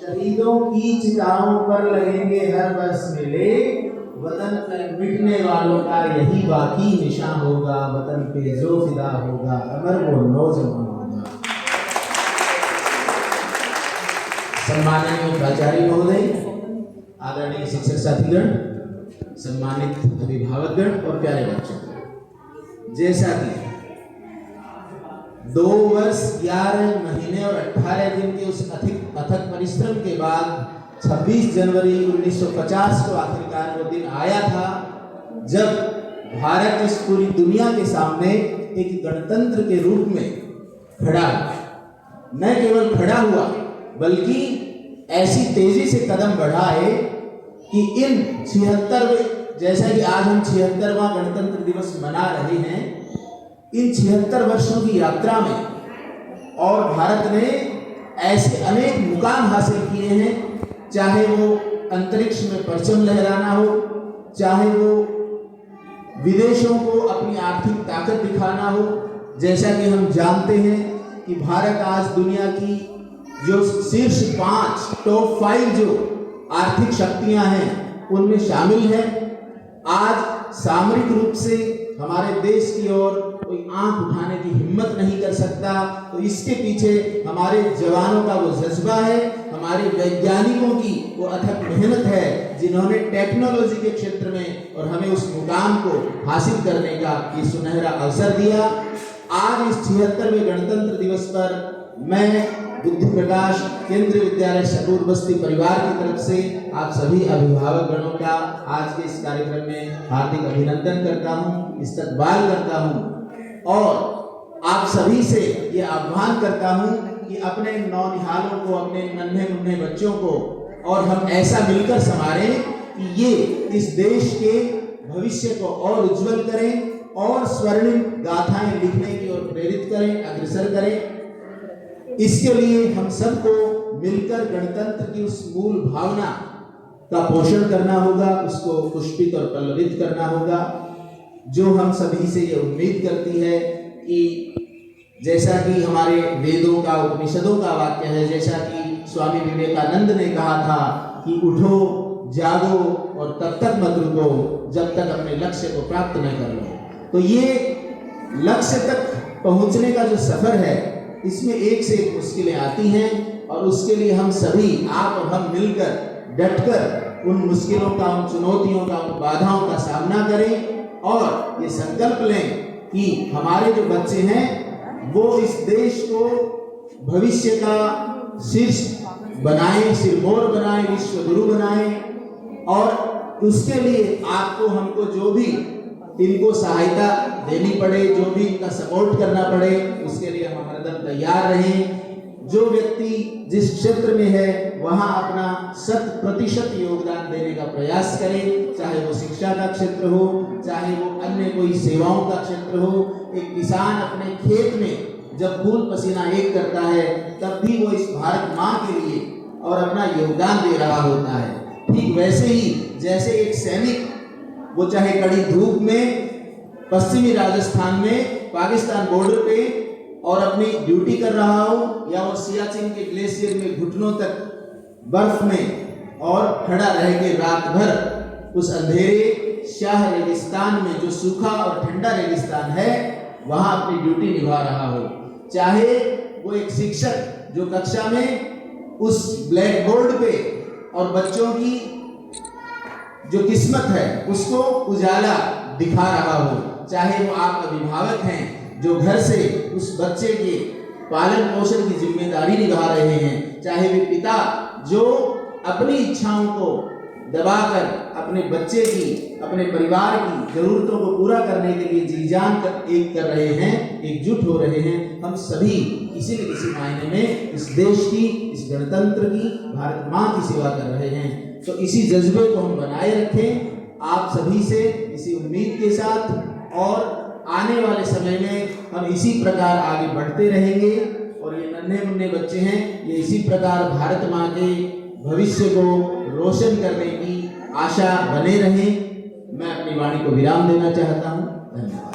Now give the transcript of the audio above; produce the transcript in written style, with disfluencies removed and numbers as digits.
शहीदों की चिताओं पर लगेंगे हर वर्ष मेले, वतन पर मिटने वालों का यही बाकी निशान होगा, वतन पे जो फिदा होगा अमर वो नौजवान होगा। सम्माननीय प्राचार्य महोदय, आदरणीय शिक्षक साथीगण, सम्मानित अभिभावकगण और प्यारे बच्चों, जैसा कि 2 वर्ष 11 महीने और 18 दिन के उस अथक परिश्रम के बाद 26 जनवरी 1950 को आखिरकार वो दिन आया था जब भारत इस पूरी दुनिया के सामने एक गणतंत्र के रूप में खड़ा हुआ। न केवल खड़ा हुआ बल्कि ऐसी तेजी से कदम बढ़ाए कि इन 76, जैसा कि आज हम 76वां गणतंत्र दिवस मना रहे हैं, इन 76 वर्षों की यात्रा में और भारत ने ऐसे अनेक मुकाम हासिल किए हैं, चाहे वो अंतरिक्ष में परचम लहराना हो, चाहे वो विदेशों को अपनी आर्थिक ताकत दिखाना हो। जैसा कि हम जानते हैं कि भारत आज दुनिया की जो शीर्ष 5 टॉप 5 जो आर्थिक शक्तियां हैं उनमें शामिल है। आज सामरिक रूप से हमारे देश की ओर कोई आंख उठाने की हिम्मत नहीं कर सकता, तो इसके पीछे हमारे जवानों का वो जज्बा है, हमारे वैज्ञानिकों की वो अथक मेहनत है, जिन्होंने टेक्नोलॉजी के क्षेत्र में और हमें उस मुकाम को हासिल करने का ये सुनहरा अवसर दिया। आज इस 76वें गणतंत्र दिवस पर मैं बुद्धि प्रकाश केंद्रीय विद्यालय शकूर बस्ती परिवार की तरफ से आप सभी अभिभावक गणों का आज के इस कार्यक्रम में हार्दिक अभिनंदन करता हूं, इस्तकबाल करता हूं और आप सभी से ये आह्वान करता हूं कि अपने नौनिहालों को, अपने नन्हे मुन्ने बच्चों को और हम ऐसा मिलकर संवारें कि ये इस देश के भविष्य को और उज्जवल करें और स्वर्णिम गाथाएं लिखने की ओर प्रेरित करें, अग्रसर करें। इसके लिए हम सबको मिलकर गणतंत्र की उस मूल भावना का पोषण करना होगा, उसको पुष्पित और पल्लवित करना होगा, जो हम सभी से ये उम्मीद करती है कि जैसा कि हमारे वेदों का, उपनिषदों का वाक्य है, जैसा कि स्वामी विवेकानंद ने कहा था कि उठो, जागो और तब तक मत रुको जब तक अपने लक्ष्य को प्राप्त न कर लो। तो ये लक्ष्य तक पहुंचने का जो सफर है, इसमें एक से एक मुश्किलें आती हैं और उसके लिए हम सभी, आप और हम मिलकर डटकर उन मुश्किलों का, उन चुनौतियों का, उन बाधाओं का सामना करें और ये संकल्प लें कि हमारे जो बच्चे हैं वो इस देश को भविष्य का शीर्ष बनाएं, सिरमौर बनाएं, विश्व गुरु बनाएं और उसके लिए आपको, हमको जो भी इनको सहायता देनी पड़े, जो भी इनका सपोर्ट करना पड़े, उसके लिए हम हरदम तैयार रहें। जो व्यक्ति जिस क्षेत्र में है वहां अपना 100% योगदान देने का प्रयास करें, चाहे वो शिक्षा का क्षेत्र हो, चाहे वो अन्य कोई सेवाओं का क्षेत्र हो। एक किसान अपने खेत में जब खून पसीना एक करता है तब भी वो इस भारत माँ के लिए और अपना योगदान दे रहा होता है। ठीक वैसे ही जैसे एक सैनिक, वो चाहे कड़ी धूप में पश्चिमी राजस्थान में पाकिस्तान बॉर्डर पे और अपनी ड्यूटी कर रहा हो, या वो सियाचिन के ग्लेशियर में घुटनों तक बर्फ में और खड़ा रह के रात भर उस अंधेरे शाह रेगिस्तान में, जो सूखा और ठंडा रेगिस्तान है, वहां अपनी ड्यूटी निभा रहा हो, चाहे वो एक शिक्षक जो कक्षा में उस ब्लैक बोर्ड पे और बच्चों की जो किस्मत है उसको उजाला दिखा रहा हो, चाहे वो आप अभिभावक हैं जो घर से उस बच्चे के पालन पोषण की जिम्मेदारी निभा रहे हैं, चाहे वे पिता जो अपनी इच्छाओं को दबाकर अपने बच्चे की, अपने परिवार की जरूरतों को पूरा करने के लिए जी जान एक कर रहे हैं, एकजुट हो रहे हैं। हम सभी किसी न किसी मायने में इस देश की, इस गणतंत्र की, भारत माँ की सेवा कर रहे हैं। तो इसी जज्बे को हम बनाए रखें आप सभी से, इसी उम्मीद के साथ, और आने वाले समय में हम इसी प्रकार आगे बढ़ते रहेंगे और ये नन्हे मुन्ने बच्चे हैं, ये इसी प्रकार भारत माँ के भविष्य को रोशन करने की आशा बने रहें। मैं अपनी वाणी को विराम देना चाहता हूँ। धन्यवाद।